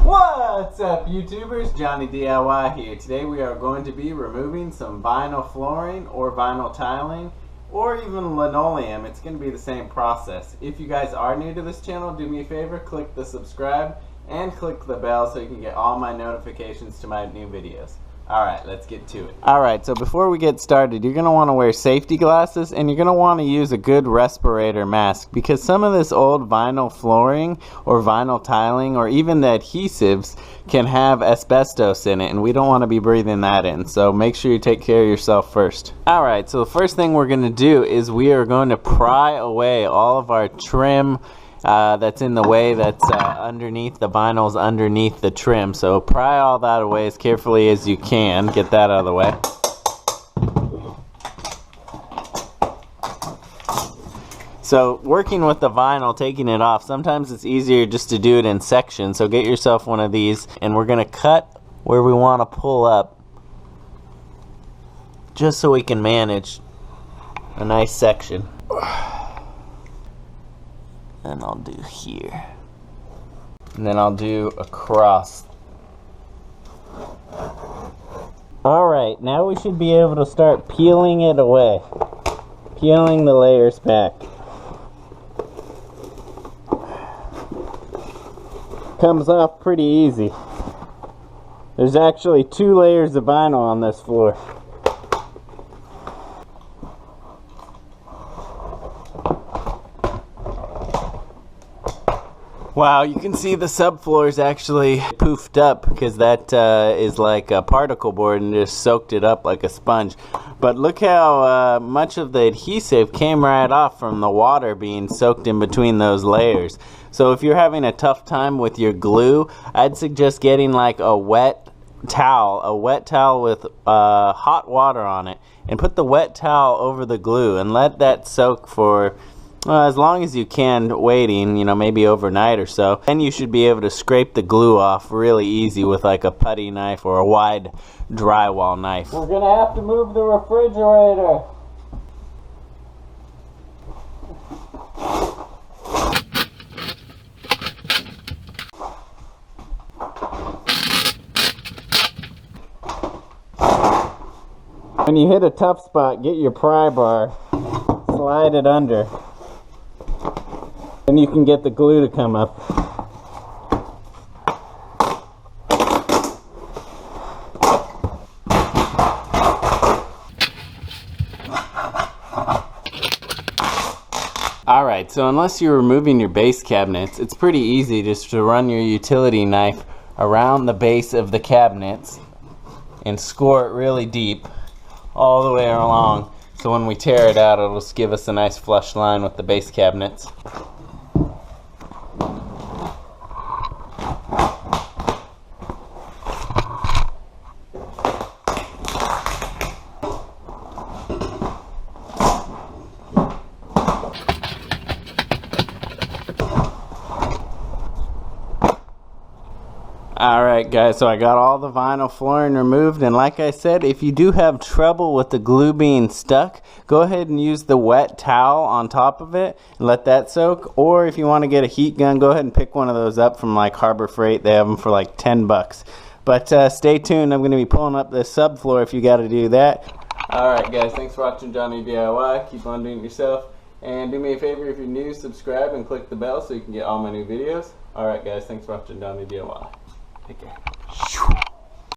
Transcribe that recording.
What's up, YouTubers? Johnny DIY here. Today we are going to be removing some vinyl flooring or vinyl tiling or even linoleum. It's going to be the same process. If you guys are new to this channel, do me a favor, click the subscribe and click the bell so you can get all my notifications to my new videos. Alright, let's get to it. Alright, so before we get started, you're going to want to wear safety glasses and you're going to want to use a good respirator mask because some of this old vinyl flooring or vinyl tiling or even the adhesives can have asbestos in it and we don't want to be breathing that in. So make sure you take care of yourself first. Alright, so the first thing we're going to do is we are going to pry away all of our trim that's in the way, that's underneath the vinyls, underneath the trim. So pry all that away as carefully as you can. Get that out of the way. So working with the vinyl, taking it off, sometimes it's easier just to do it in sections. So get yourself one of these and we're going to cut where we want to pull up just so we can manage a nice section. And I'll do here. And then I'll do across. Alright, now we should be able to start peeling it away. Peeling the layers back. Comes off pretty easy. There's actually 2 layers of vinyl on this floor. Wow, you can see the subfloor is actually poofed up because that is like a particle board and just soaked it up like a sponge. But look how much of the adhesive came right off from the water being soaked in between those layers. So if you're having a tough time with your glue, I'd suggest getting like a wet towel with hot water on it, and put the wet towel over the glue and let that soak for as long as you can, waiting, you know, maybe overnight or so. Then you should be able to scrape the glue off really easy with like a putty knife or a wide drywall knife. We're gonna have to move the refrigerator. When you hit a tough spot, get your pry bar, slide it under. Then you can get the glue to come up. Alright, so unless you're removing your base cabinets, it's pretty easy just to run your utility knife around the base of the cabinets and score it really deep all the way along. So when we tear it out, it'll just give us a nice flush line with the base cabinets. Alright guys, so I got all the vinyl flooring removed, and like I said, if you do have trouble with the glue being stuck, go ahead and use the wet towel on top of it and let that soak. Or if you want to get a heat gun, go ahead and pick one of those up from like Harbor Freight. They have them for like 10 bucks. But stay tuned, I'm going to be pulling up the subfloor if you got to do that. Alright guys, thanks for watching Johnny DIY. Keep on doing it yourself. And do me a favor, if you're new, subscribe and click the bell so you can get all my new videos. Alright guys, thanks for watching Johnny DIY. Take care.